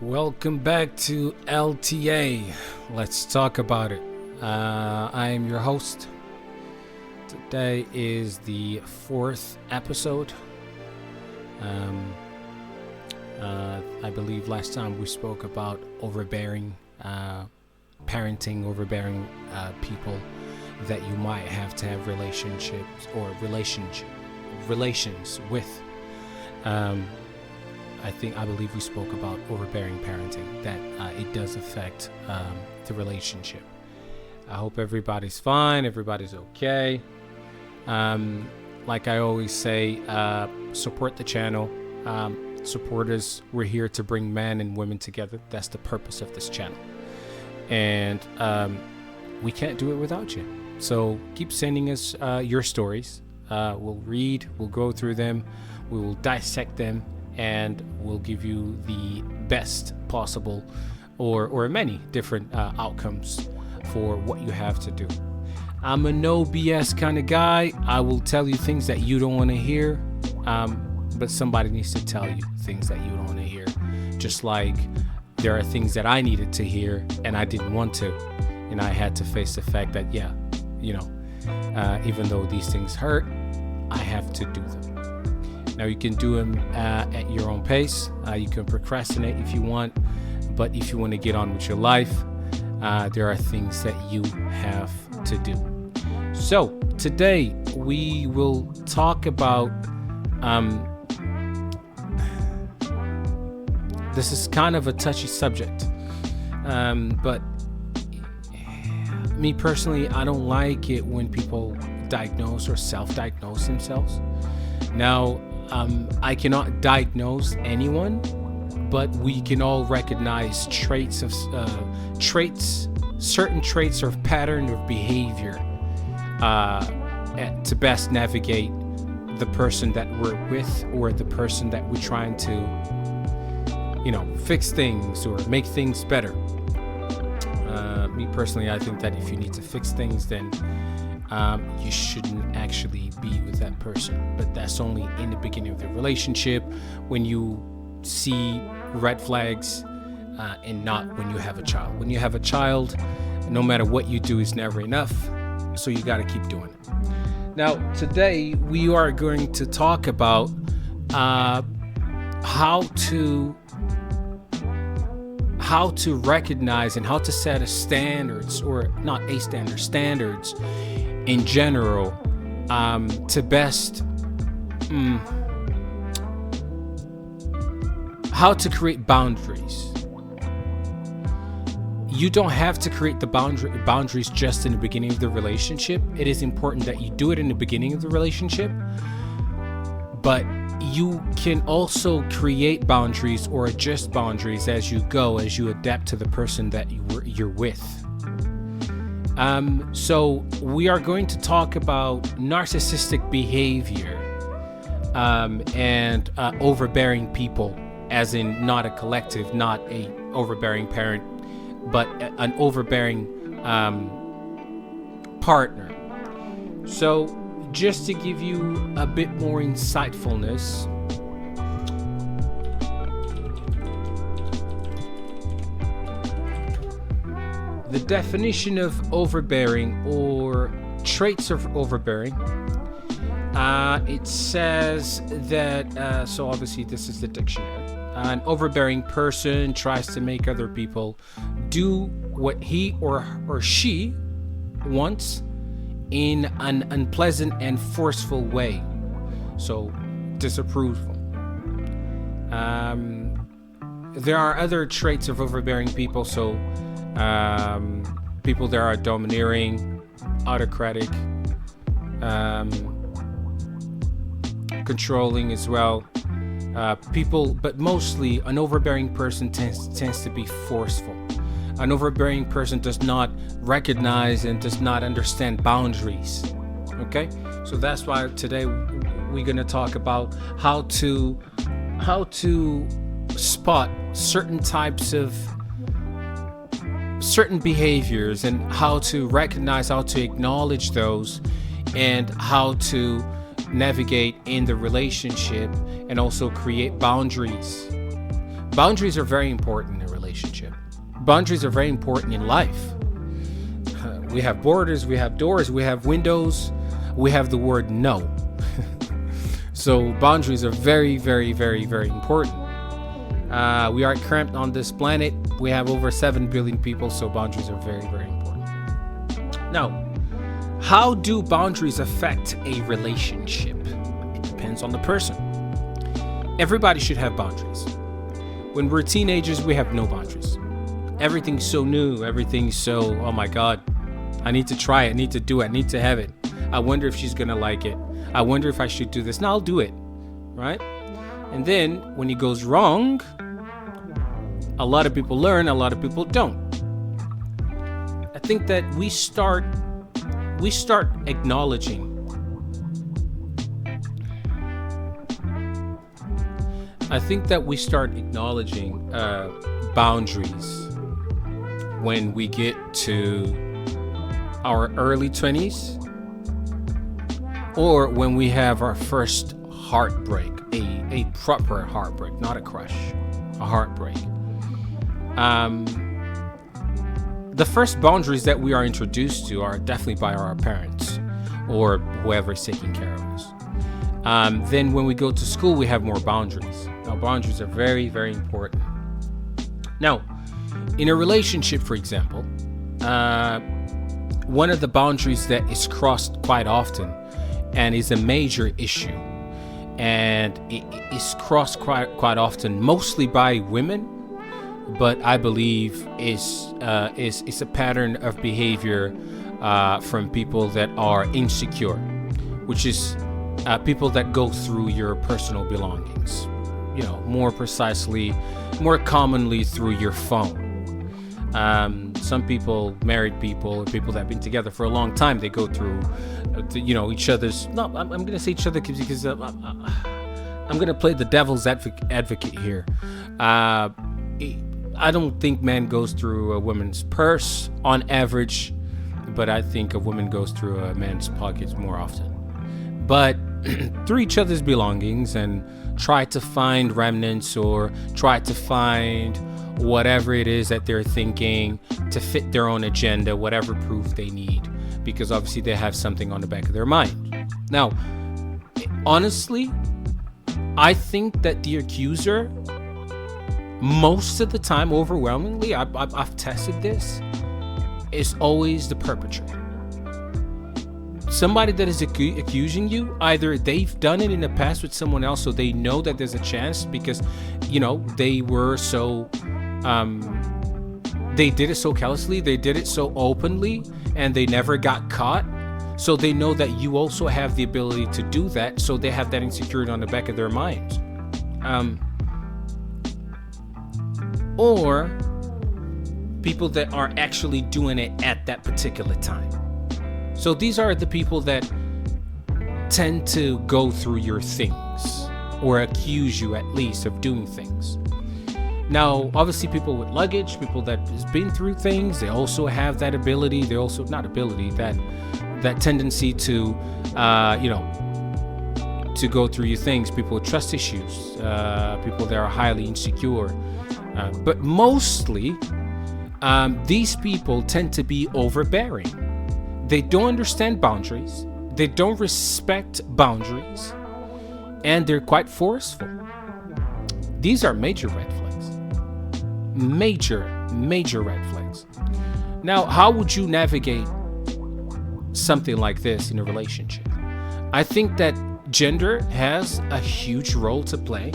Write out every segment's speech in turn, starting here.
Welcome back to LTA. Let's talk about it. I am your host. Today is the 4th episode. I believe last time we spoke about overbearing parenting, overbearing people that you might have to have relationships or relations with. I believe we spoke about overbearing parenting, that it does affect the relationship. I hope everybody's fine, everybody's okay. Like I always say, support the channel, support us. We're here to bring men and women together. That's the purpose of this channel. And we can't do it without you. So keep sending us your stories. We'll read, we'll go through them, we will dissect them, and we'll give you the best possible or many different outcomes for what you have to do. I'm a no BS kind of guy. I will tell you things that you don't want to hear, but somebody needs to tell you things that you don't want to hear. Just like there are things that I needed to hear and I didn't want to, and I had to face the fact that even though these things hurt, I have to do them. Now you can do them at your own pace. You can procrastinate if you want, but if you want to get on with your life, there are things that you have to do. So today we will talk about, this is kind of a touchy subject, but me personally, I don't like it when people diagnose or self-diagnose themselves. Now, I cannot diagnose anyone, but we can all recognize certain traits or pattern of behavior to best navigate the person that we're with or the person that we're trying to, fix things or make things better. Me personally, I think that if you need to fix things, then you shouldn't actually be with that person. But that's only in the beginning of the relationship, when you see red flags, and not when you have a child. When you have a child, no matter what you do is never enough, so you got to keep doing it. Now, today we are going to talk about how to recognize and how to set a standards, or not a standard, standards in general, to best how to create boundaries. You don't have to create the boundaries just in the beginning of the relationship. It is important that you do it in the beginning of the relationship, but you can also create boundaries or adjust boundaries as you go, as you adapt to the person that you're with. So we are going to talk about narcissistic behavior and overbearing people, as in not a collective, not a overbearing parent, but an overbearing partner. So just to give you a bit more insightfulness, the definition of overbearing or traits of overbearing, it says that, so obviously this is the dictionary. An overbearing person tries to make other people do what he or she wants in an unpleasant and forceful way. So disapproval. There are other traits of overbearing people. So people that are domineering, autocratic, controlling as well. But mostly an overbearing person tends to be forceful. An overbearing person does not recognize and does not understand boundaries. Okay, so that's why today we're going to talk about how to spot certain types of certain behaviors, and how to recognize, how to acknowledge those, and how to navigate in the relationship, and also create boundaries. Boundaries are very important in a relationship. Boundaries are very important in life. We have borders, we have doors, we have windows, we have the word no. So boundaries are very, very, very, very important. We are cramped on this planet. We have over 7 billion people, so boundaries are very, very important. Now, how do boundaries affect a relationship? It depends on the person. Everybody should have boundaries. When we're teenagers, we have no boundaries. Everything's so new. Everything's so, oh my God, I need to try it. I need to do it. I need to have it. I wonder if she's going to like it. I wonder if I should do this. No, I'll do it. Right? And then when it goes wrong, a lot of people learn, a lot of people don't. I think that we start acknowledging. I think that we start acknowledging boundaries when we get to our early 20s, or when we have our first heartbreak, a proper heartbreak, not a crush, a heartbreak. The first boundaries that we are introduced to are definitely by our parents or whoever is taking care of us. Then when we go to school, we have more boundaries. Now, boundaries are very, very important. Now, in a relationship, for example, one of the boundaries that is crossed quite often and is a major issue, and it is crossed quite often, mostly by women, but I believe is a pattern of behavior from people that are insecure, which is people that go through your personal belongings. You know, more precisely, more commonly through your phone. Some people, married people, or people that have been together for a long time, they go through, each other's. No, I'm going to say each other because I'm going to play the devil's advocate here. I don't think man goes through a woman's purse on average, but I think a woman goes through a man's pockets more often. But through each other's belongings, and try to find remnants or try to find whatever it is that they're thinking to fit their own agenda, whatever proof they need, because obviously they have something on the back of their mind. Now, honestly, I think that the accuser, most of the time, overwhelmingly, I've tested this, is always the perpetrator. Somebody that is accusing you, either they've done it in the past with someone else, so they know that there's a chance because, they were so, they did it so callously, they did it so openly, and they never got caught. So they know that you also have the ability to do that, so they have that insecurity on the back of their mind. Or people that are actually doing it at that particular time. So these are the people that tend to go through your things, or accuse you at least of doing things. Now, obviously people with luggage, people that has been through things, they also have that ability. They also, not ability, that tendency to, to go through your things. People with trust issues, people that are highly insecure. But mostly, these people tend to be overbearing. They don't understand boundaries. They don't respect boundaries. And they're quite forceful. These are major red flags. Major red flags. Now, how would you navigate something like this in a relationship? I think that gender has a huge role to play.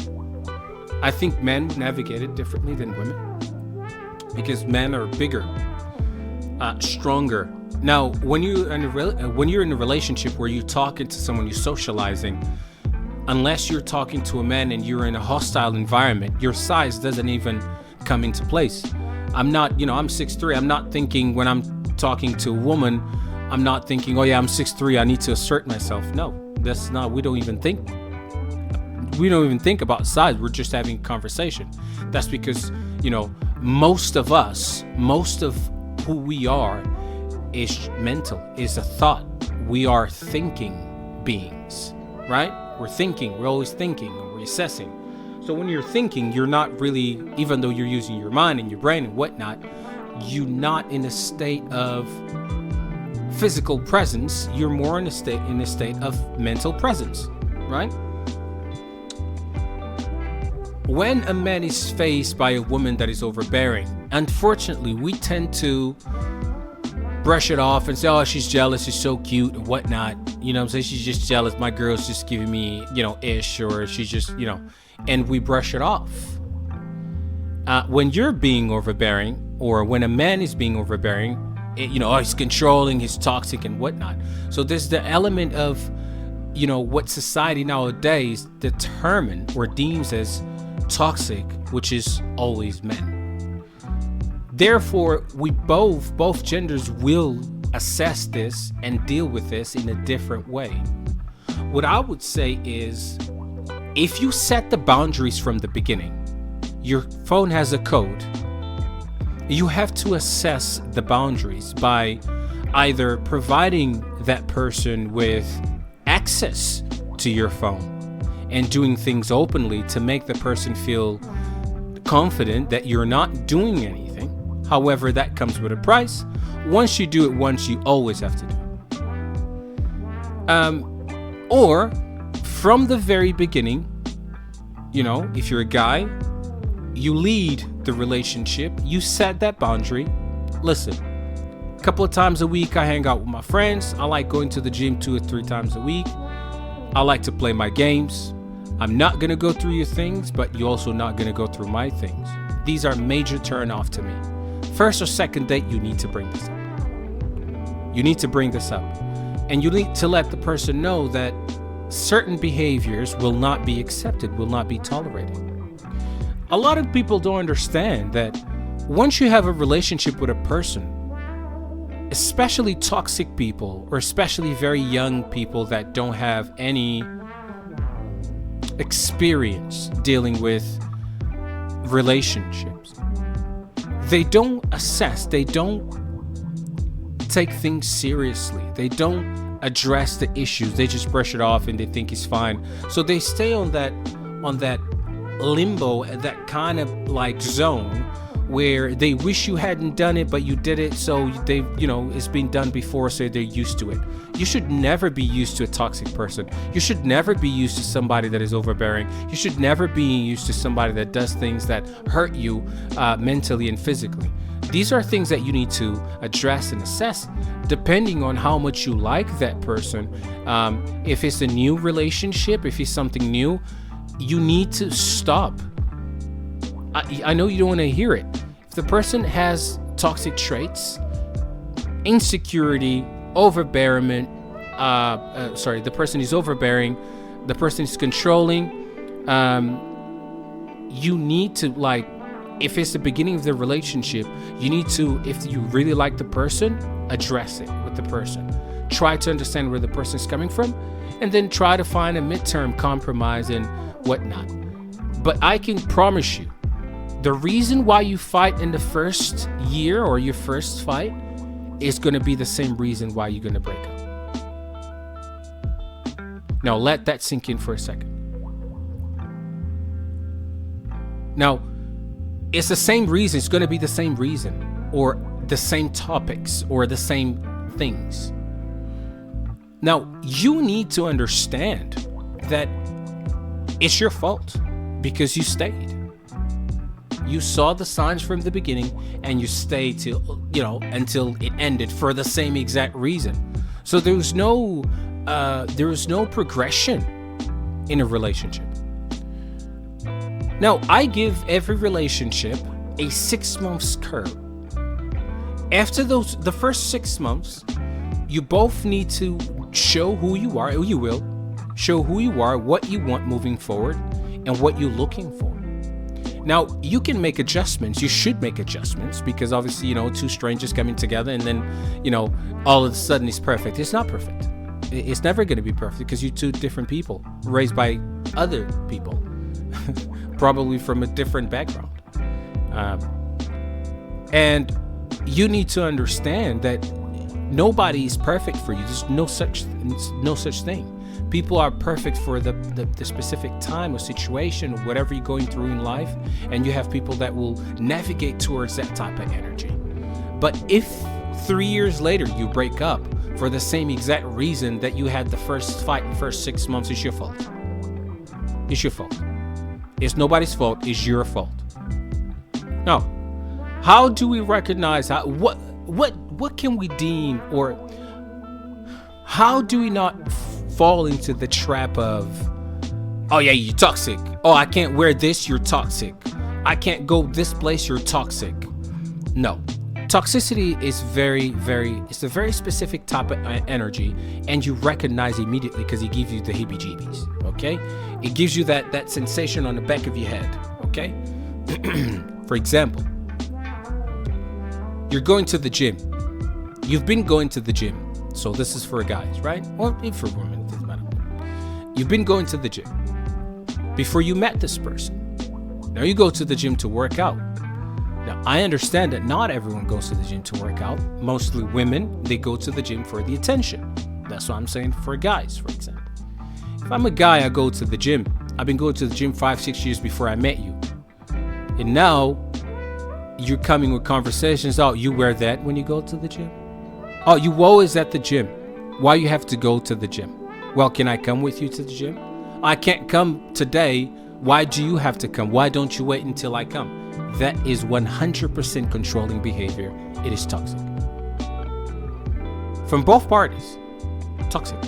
I think men navigate it differently than women because men are bigger, stronger. Now, when you're in a relationship where you're talking to someone, you're socializing, unless you're talking to a man and you're in a hostile environment, your size doesn't even come into place. I'm not, I'm 6'3". I'm not thinking when I'm talking to a woman, I'm not thinking, oh yeah, I'm 6'3", I need to assert myself. No, that's not, we don't even think about size. We're just having a conversation. That's because, most of who we are is mental, is a thought. We are thinking beings, right? We're thinking, we're always thinking, we're assessing. So when you're thinking, you're not really, even though you're using your mind and your brain and whatnot, you're not in a state of physical presence. You're more in a state of mental presence, right? When a man is faced by a woman that is overbearing, unfortunately, we tend to brush it off and say, oh, she's jealous, she's so cute and whatnot. You know what I'm saying? She's just jealous. My girl's just giving me, ish, or she's just, and we brush it off. When you're being overbearing, or when a man is being overbearing, he's controlling, he's toxic and whatnot. So there's the element of, what society nowadays determine or deems as toxic, which is always men. Therefore, we both genders will assess this and deal with this in a different way. What I would say is, if you set the boundaries from the beginning, your phone has a code. You have to assess the boundaries by either providing that person with access to your phone and doing things openly to make the person feel confident that you're not doing anything. However, that comes with a price. Once you do it once, you always have to do it. Or from the very beginning, if you're a guy, you lead the relationship, you set that boundary. Listen, a couple of times a week, I hang out with my friends. I like going to the gym 2 or 3 times a week. I like to play my games. I'm not going to go through your things, but you're also not going to go through my things. These are major turn off to me. First or second date, you need to bring this up. You need to bring this up. And you need to let the person know that certain behaviors will not be accepted, will not be tolerated. A lot of people don't understand that once you have a relationship with a person, especially toxic people, or especially very young people that don't have any experience dealing with relationships, they don't assess, they don't take things seriously, they don't address the issues, they just brush it off and they think it's fine. So they stay on that limbo, that kind of like zone where they wish you hadn't done it, but you did it, so they, it's been done before, so they're used to it. You should never be used to a toxic person. You should never be used to somebody that is overbearing. You should never be used to somebody that does things that hurt you mentally and physically. These are things that you need to address and assess depending on how much you like that person. If it's a new relationship, if it's something new, you need to stop. I know you don't want to hear it. If the person has toxic traits, insecurity, overbearment, the person is overbearing, the person is controlling, you need to, if it's the beginning of the relationship, you need to, if you really like the person, address it with the person. Try to understand where the person is coming from, and then try to find a midterm compromise and whatnot. But I can promise you, the reason why you fight in the first year or your first fight is going to be the same reason why you're going to break up. Now, let that sink in for a second. Now, it's the same reason. It's going to be the same reason, or the same topics, or the same things. Now, you need to understand that it's your fault because you stayed. You saw the signs from the beginning and you stayed till, until it ended for the same exact reason. So there was no progression in a relationship. Now, I give every relationship a 6 months curve. After the first 6 months, you both need to show who you are, or you will show who you are, what you want moving forward, and what you're looking for. Now, you can make adjustments. You should make adjustments because obviously, two strangers coming together and then, all of a sudden it's perfect. It's not perfect. It's never going to be perfect because you're two different people raised by other people, probably from a different background. And you need to understand that Nobody is perfect for you. There's no such thing. People are perfect for the specific time or situation, whatever you're going through in life, and you have people that will navigate towards that type of energy. But if 3 years later you break up for the same exact reason that you had the first fight in the first 6 months, it's your fault. It's your fault. It's nobody's fault. It's your fault. Now, how do we recognize what can we deem, or how do we not fall into the trap of, oh yeah, you're toxic. Oh, I can't wear this, you're toxic. I can't go this place, you're toxic. No. Toxicity is it's a very specific type of energy, and you recognize immediately because it gives you the heebie-jeebies, okay? It gives you that sensation on the back of your head, okay? For example, you're going to the gym. You've been going to the gym. So this is for guys, right? Well, if for women, it doesn't matter. You've been going to the gym before you met this person. Now you go to the gym to work out. Now, I understand that not everyone goes to the gym to work out. Mostly women, they go to the gym for the attention. That's what I'm saying for guys, for example. If I'm a guy, I go to the gym. I've been going to the gym 5-6 years before I met you. And now you're coming with conversations. Oh, you wear that when you go to the gym? Oh, you always at the gym. Why you have to go to the gym? Well, can I come with you to the gym? I can't come today. Why do you have to come? Why don't you wait until I come? That is 100% controlling behavior. It is toxic. From both parties. Toxic.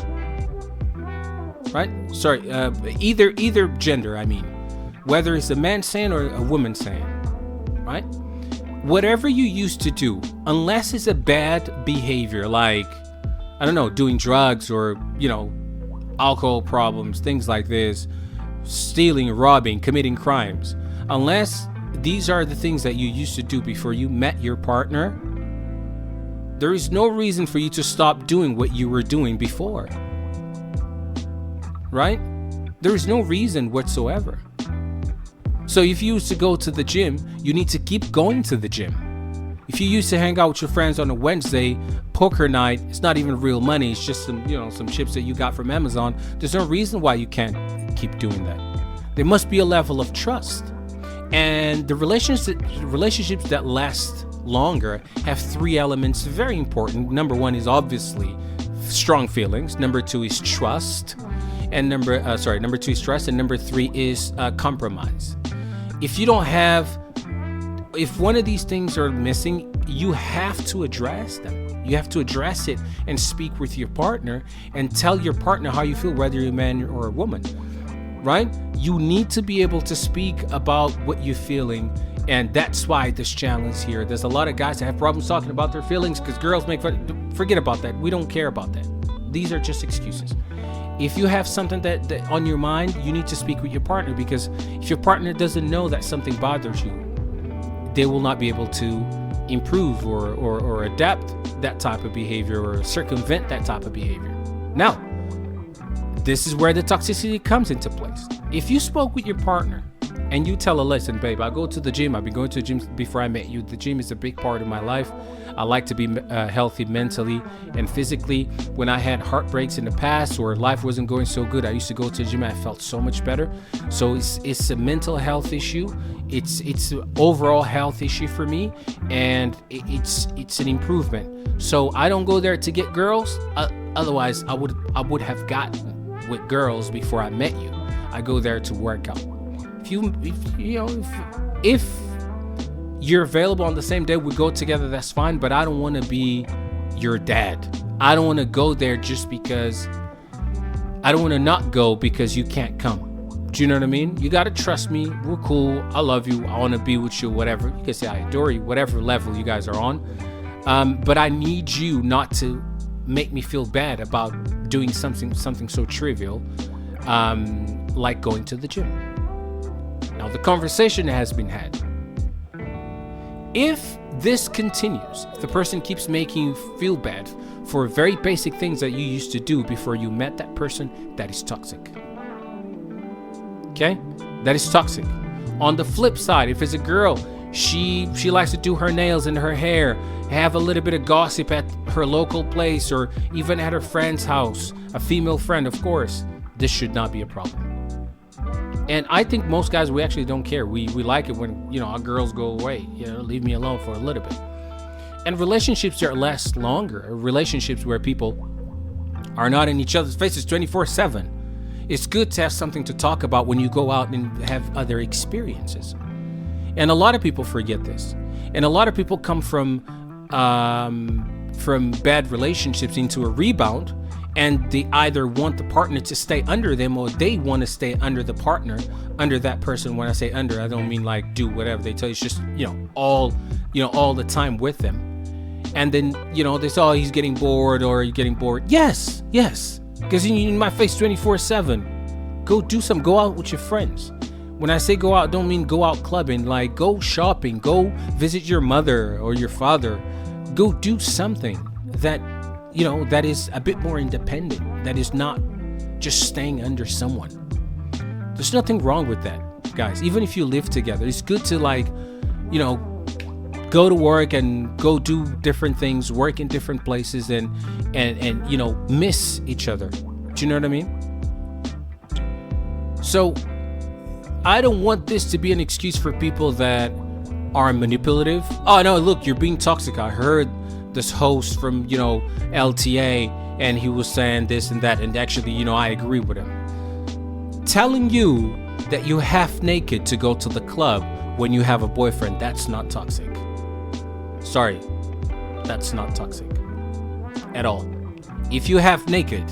Right? Sorry, either gender, I mean. Whether it's a man saying or a woman saying. Right? Whatever you used to do, unless it's a bad behavior, like, I don't know, doing drugs or, alcohol problems, things like this, stealing, robbing, committing crimes, unless these are the things that you used to do before you met your partner, there is no reason for you to stop doing what you were doing before. Right? There is no reason whatsoever. So if you used to go to the gym, you need to keep going to the gym. If you used to hang out with your friends on a Wednesday, poker night, it's not even real money, it's just some chips that you got from Amazon. There's no reason why you can't keep doing that. There must be a level of trust. And the relationships that last longer have 3 elements, very important. Number 1 is obviously strong feelings. Number 2 is trust. And number 2 is trust. And number 3 is compromise. If one of these things are missing, you have to address them. You have to address it and speak with your partner and tell your partner how you feel, whether you're a man or a woman, right? You need to be able to speak about what you're feeling, and that's why this challenge here. There's a lot of guys that have problems talking about their feelings because girls make fun. Forget about that. We don't care about that. These are just excuses. If you have something that on your mind, you need to speak with your partner, because if your partner doesn't know that something bothers you, they will not be able to improve or adapt that type of behavior or circumvent that type of behavior. Now, this is where the toxicity comes into place. If you spoke with your partner and you tell her, listen, babe, I go to the gym. I've been going to the gym before I met you. The gym is a big part of my life. I like to be healthy mentally and physically. When I had heartbreaks in the past or life wasn't going so good, I used to go to the gym and I felt so much better. So it's a mental health issue. It's an overall health issue for me, and it's an improvement. So I don't go there to get girls. Otherwise, I would have gotten with girls before I met you. I go there to work out. If you're available on the same day, we go together, that's fine, but I don't want to be your dad. I don't want to go there just because I don't want to not go because you can't come. Do you know what I mean? You got to trust me. We're cool. I love you. I want to be with you, whatever. You can say I adore you, whatever level you guys are on. But I need you not to make me feel bad about doing something so trivial, like going to the gym. Now, the conversation has been had. If this continues, if the person keeps making you feel bad for very basic things that you used to do before you met that person, that is toxic. Okay? That is toxic. On the flip side, if it's a girl She likes to do her nails and her hair, have a little bit of gossip at her local place or even at her friend's house, a female friend, of course. This should not be a problem. And I think most guys, we actually don't care. We like it when, our girls go away, leave me alone for a little bit. And relationships that last longer, relationships where people are not in each other's faces 24/7. It's good to have something to talk about when you go out and have other experiences. And a lot of people forget this. And a lot of people come from bad relationships into a rebound, and they either want the partner to stay under them or they want to stay under the partner, under that person. When I say under, I don't mean like do whatever they tell you. It's just, all the time with them. And then, they say, oh, he's getting bored or you're getting bored. Yes. Because you're in my face 24/7. Go out with your friends. When I say go out, I don't mean go out clubbing, like go shopping, go visit your mother or your father. Go do something that, that is a bit more independent, that is not just staying under someone. There's nothing wrong with that, guys. Even if you live together, it's good to go to work and go do different things, work in different places and miss each other. Do you know what I mean? So I don't want this to be an excuse for people that are manipulative. Oh no, look, you're being toxic. I heard this host from, LTA, and he was saying this and that, and actually, I agree with him. Telling you that you half naked to go to the club when you have a boyfriend, that's not toxic. Sorry, that's not toxic at all. If you half naked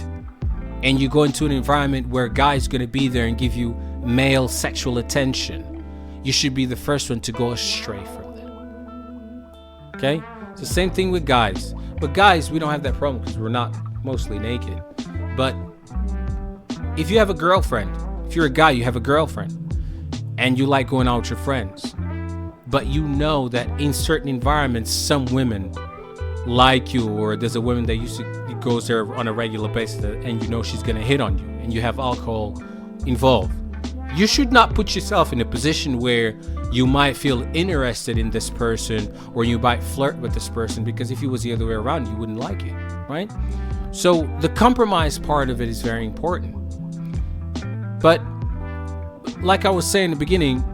and you go into an environment where a guy's gonna be there and give you male sexual attention, you should be the first one to go astray from that. Okay? It's the same thing with guys. But guys, we don't have that problem because we're not mostly naked. But if you have a girlfriend, if you're a guy, you have a girlfriend, and you like going out with your friends, but you know that in certain environments, some women like you, or there's a woman that goes there on a regular basis and she's gonna hit on you, and you have alcohol involved. You should not put yourself in a position where you might feel interested in this person or you might flirt with this person, because if it was the other way around, you wouldn't like it, right? So the compromise part of it is very important. But like I was saying in the beginning,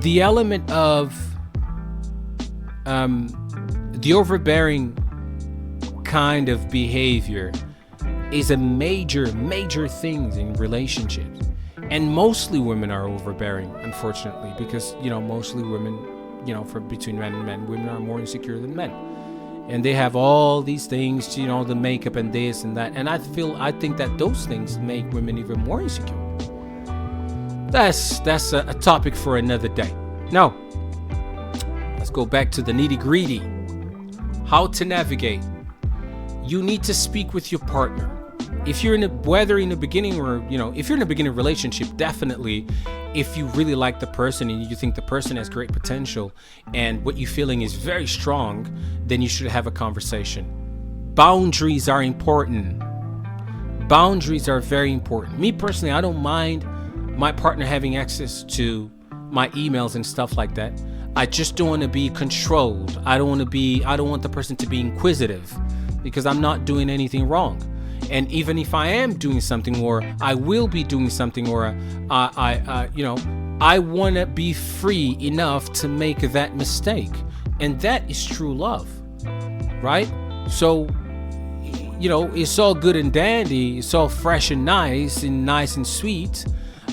the element of the overbearing kind of behavior is a major thing in relationships. And mostly women are overbearing, unfortunately, because, mostly women, for between men and men, women are more insecure than men. And they have all these things, the makeup and this and that. And I think that those things make women even more insecure. That's a topic for another day. Now, let's go back to the nitty-gritty. How to navigate. You need to speak with your partner. If you're whether in the beginning or, if you're in a beginning relationship, definitely, if you really like the person and you think the person has great potential and what you're feeling is very strong, then you should have a conversation. Boundaries are important. Boundaries are very important. Me personally, I don't mind my partner having access to my emails and stuff like that. I just don't want to be controlled. I don't want the person to be inquisitive, because I'm not doing anything wrong. And even if I am doing something, or I will be doing something, or I want to be free enough to make that mistake. And that is true love, right? So, it's all good and dandy. It's all fresh and nice and sweet.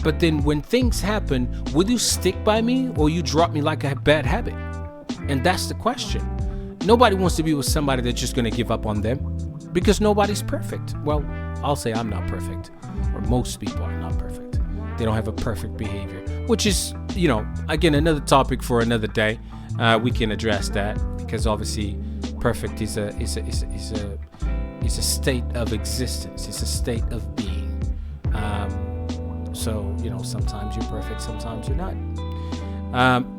But then when things happen, will you stick by me or you drop me like a bad habit? And that's the question. Nobody wants to be with somebody that's just going to give up on them, because nobody's perfect. Well, I'll say I'm not perfect, or most people are not perfect. They don't have a perfect behavior, which is, again, another topic for another day. We can address that, because obviously perfect is a state of existence. It's a state of being. So, sometimes you're perfect, sometimes you're not.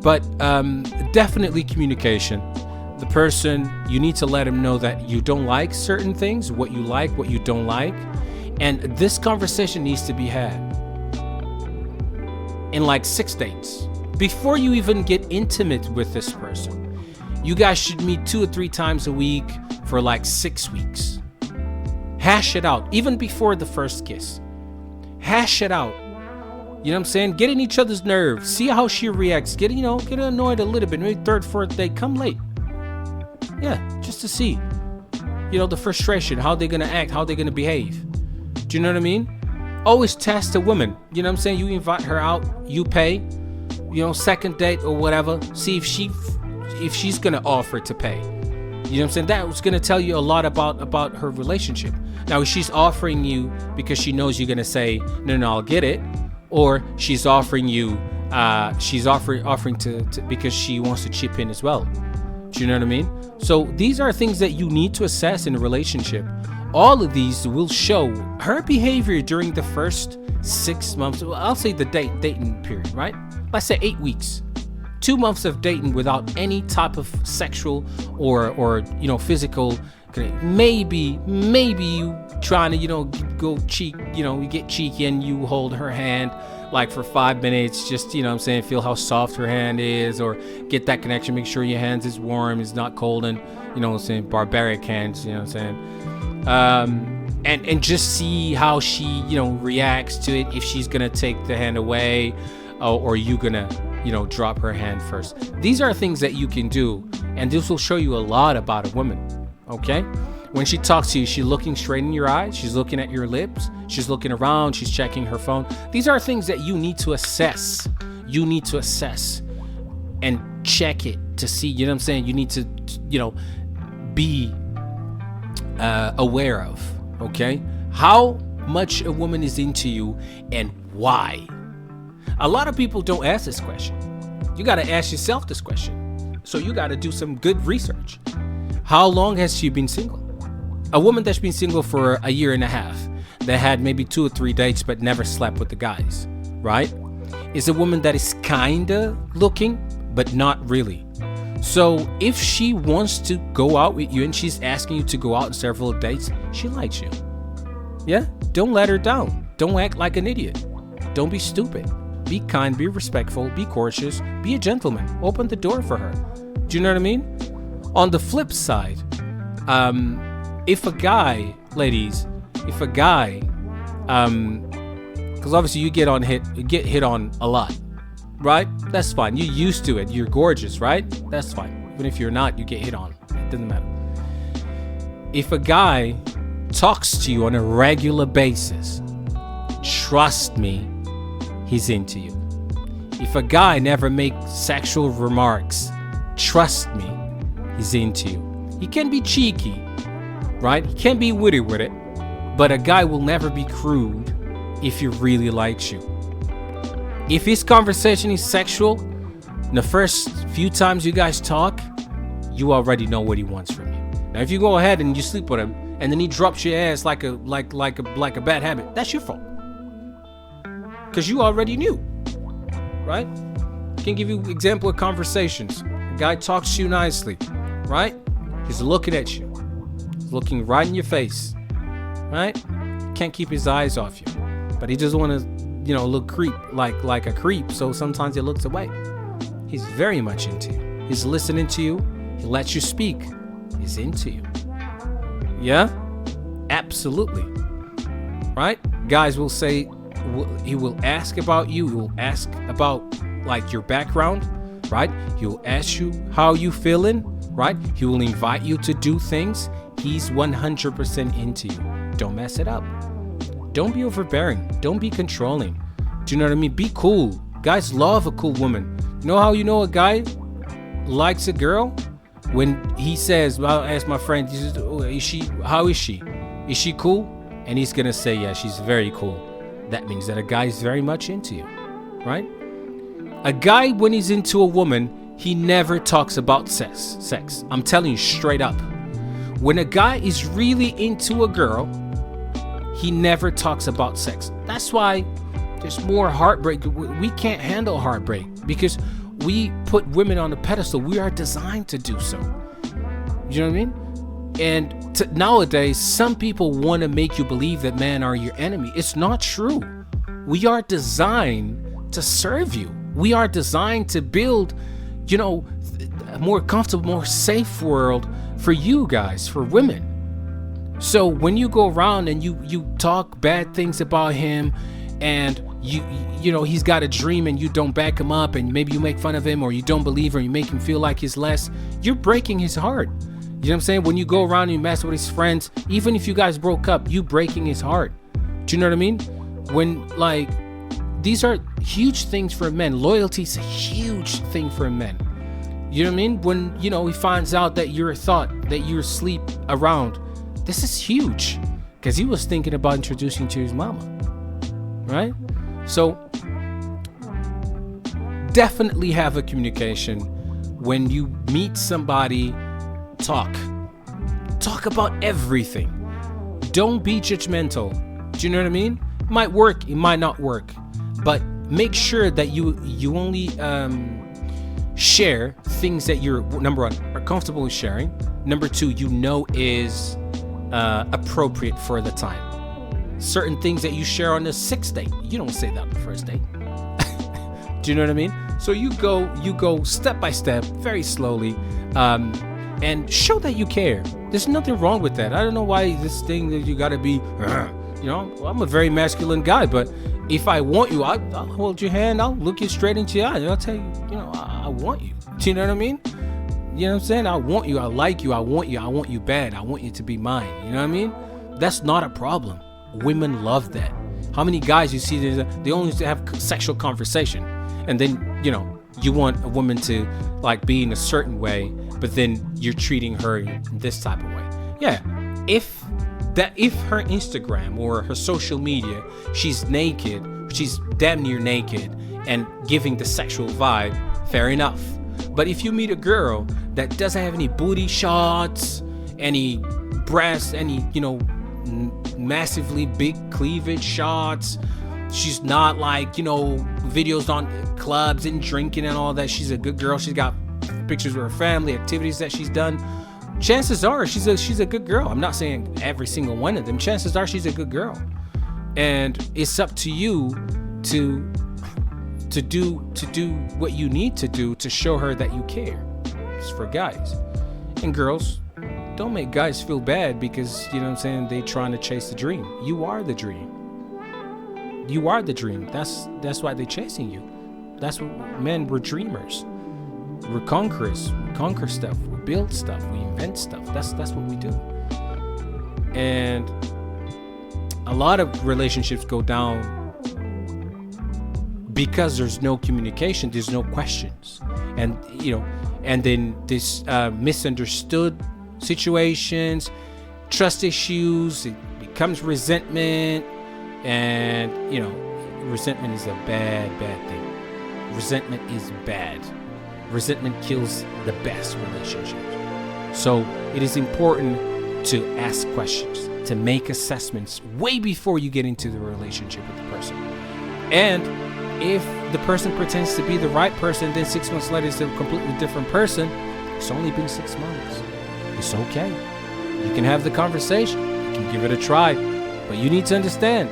But definitely communication. The person, you need to let them know that you don't like certain things, what you like, what you don't like. And this conversation needs to be had. in like 6 dates. Before you even get intimate with this person, you guys should meet 2 or 3 times a week for like 6 weeks. Hash it out, even before the first kiss. Hash it out. You know what I'm saying? Get in each other's nerves. See how she reacts. Get annoyed a little bit. Maybe 3rd, 4th date, come late. Yeah, just to see, the frustration, how they're gonna act, how they're gonna behave. Do you know what I mean? Always test a woman. You know what I'm saying? You invite her out, you pay, 2nd date or whatever. See if she's gonna offer to pay. You know what I'm saying? That was gonna tell you a lot about her relationship. Now, if she's offering you because she knows you're gonna say, no, I'll get it, or she's offering you, she's offering to because she wants to chip in as well. Do you know what I mean? So these are things that you need to assess in a relationship. All of these will show her behavior during the first 6 months. I'll say the dating period, right? Let's say 8 weeks. 2 months of dating without any type of sexual or physical. Maybe you trying to go cheek, you get cheeky and you hold her hand like for 5 minutes, just feel how soft her hand is, or get that connection, make sure your hands is warm, is not cold, and barbaric hands, and just see how she reacts to it, if she's gonna take the hand away, or you gonna drop her hand first. These are things that you can do, and this will show you a lot about a woman. Okay, when she talks to you, she's looking straight in your eyes, she's looking at your lips, she's looking around, she's checking her phone. These are things that you need to assess. You need to assess and check it to see, you need to be aware of. Okay, how much a woman is into you and why. A lot of people don't ask this question. You got to ask yourself this question. So you got to do some good research. How long has she been single? A woman that's been single for a year and a half, that had maybe 2 or 3 dates but never slept with the guys, right? Is a woman that is kinda looking but not really. So if she wants to go out with you and she's asking you to go out on several dates, she likes you. Yeah? Don't let her down. Don't act like an idiot. Don't be stupid. Be kind, be respectful, be cautious, be a gentleman. Open the door for her. Do you know what I mean? On the flip side, if a guy, ladies, because obviously you get hit on a lot, right? That's fine. You're used to it. You're gorgeous, right? That's fine. Even if you're not, you get hit on. It doesn't matter. If a guy talks to you on a regular basis, trust me, he's into you. If a guy never makes sexual remarks, trust me, he's into you. He can be cheeky, right? He can be witty with it, but a guy will never be crude if he really likes you. If his conversation is sexual, the first few times you guys talk, you already know what he wants from you. Now, if you go ahead and you sleep with him, and then he drops your ass like a bad habit, that's your fault. Because you already knew, right? I can give you example of conversations. A guy talks to you nicely, right? He's looking at you. He's looking right in your face, right? Can't keep his eyes off you. But he doesn't want to, look like a creep, so sometimes he looks away. He's very much into you. He's listening to you. He lets you speak. He's into you. Yeah? Absolutely. Right? Guys will say, he will ask about you. He will ask about your background, right? He will ask you how you feeling, right? He will invite you to do things. He's 100% into you. Don't mess it up. Don't be overbearing. Don't be controlling. Do you know what I mean? Be cool. Guys love a cool woman. You know how you know a guy likes a girl? When he says, well, I'll ask my friend, he says, how is she? Is she cool? And he's going to say, yeah, she's very cool. That means that a guy is very much into you, right? A guy, when he's into a woman, he never talks about sex. I'm telling you straight up. When a guy is really into a girl, he never talks about sex. That's why there's more heartbreak. We can't handle heartbreak because we put women on a pedestal. We are designed to do so. You know what I mean? And nowadays, some people want to make you believe that men are your enemy. It's not true. We are designed to serve you. We are designed to build, you know, a more comfortable, more safe world for you guys, for women. So when you go around and you talk bad things about him, and you know he's got a dream and you don't back him up, and maybe you make fun of him, or you don't believe, or you make him feel like he's less, you're breaking his heart. You know what I'm saying? When you go around and you mess with his friends, even if you guys broke up, you breaking his heart. Do you know what I mean? When, like, these are huge things for men. Loyalty is a huge thing for men. You know what I mean? When, you know, he finds out that you're a thought, that you're asleep around, this is huge, because he was thinking about introducing to his mama, right? So definitely have a communication. When you meet somebody, talk about everything. Don't be judgmental. Do you know what I mean? It might work, it might not work, but make sure that you only share things that you're, number one, are comfortable with sharing. Number two, you know is appropriate for the time. Certain things that you share on the 6th date, you don't say that on the 1st date. Do you know what I mean? So you go step by step, very slowly, and show that you care. There's nothing wrong with that. I don't know why this thing that you gotta be, you know, I'm a very masculine guy, but if I want you, I'll hold your hand, I'll look you straight into your eye, and I'll tell you, you know, I want you. Do you know what I mean? You know what I'm saying? I want you, I like you, I want you bad, I want you to be mine. You know what I mean? That's not a problem. Women love that. How many guys you see, they only have sexual conversation, and then, you know, you want a woman to, like, be in a certain way, but then you're treating her in this type of way. Yeah, if her Instagram or her social media, she's naked, she's damn near naked and giving the sexual vibe, fair enough. But if you meet a girl that doesn't have any booty shots, any breasts, any, you know, massively big cleavage shots, she's not, like, you know, videos on clubs and drinking and all that, she's a good girl, she's got pictures with her family, activities that she's done, chances are she's a good girl. I'm not saying every single one of them. Chances are she's a good girl, and it's up to you to do what you need to do to show her that you care. It's for guys and girls. Don't make guys feel bad because, you know what I'm saying, they trying to chase the dream. You are the dream. You are the dream. That's why they're chasing you. That's what men, we're dreamers. We're conquerors. We conquer stuff. We build stuff. We invent stuff. That's what we do. And a lot of relationships go down because there's no communication. There's no questions. And, you know, and then this misunderstood situations, trust issues, it becomes resentment. And, you know, resentment is a bad thing. Resentment is bad. Resentment kills the best relationships. So it is important to ask questions, to make assessments way before you get into the relationship with the person. And if the person pretends to be the right person, then 6 months later it's a completely different person, it's only been 6 months. It's okay. You can have the conversation. You can give it a try. But you need to understand,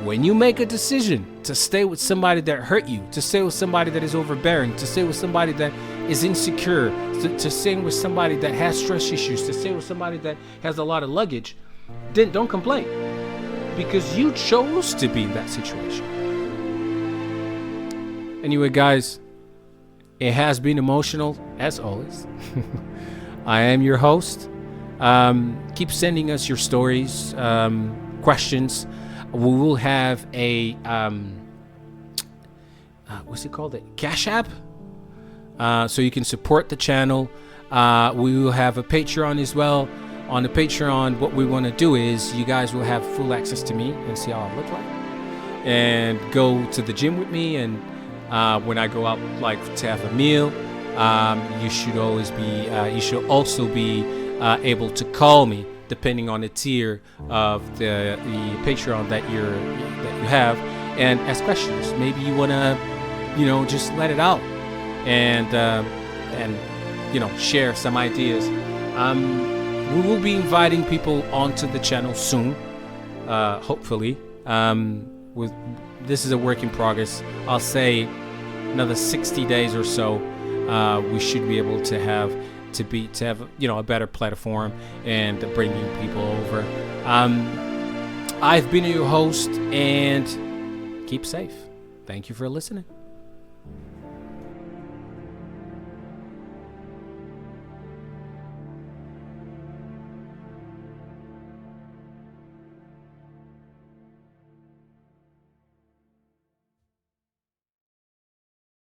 when you make a decision to stay with somebody that hurt you, to stay with somebody that is overbearing, to stay with somebody that is insecure, to stay with somebody that has stress issues, to stay with somebody that has a lot of luggage, then don't complain, because you chose to be in that situation. Anyway, guys, it has been emotional as always. I am your host. Keep sending us your stories, questions. We will have a what's it called? A Cash App, so you can support the channel. We will have a Patreon as well. On the Patreon, what we want to do is you guys will have full access to me and see how I look like, and go to the gym with me. And when I go out, like, to have a meal, you should always be. You should also be able to call me, depending on the tier of the Patreon that you have, and ask questions. Maybe you wanna, you know, just let it out, and you know, share some ideas. We will be inviting people onto the channel soon, hopefully, with this is a work in progress. I'll say another 60 days or so, we should be able to have a better platform and bringing people over. I've been your host, and keep safe. Thank you for listening.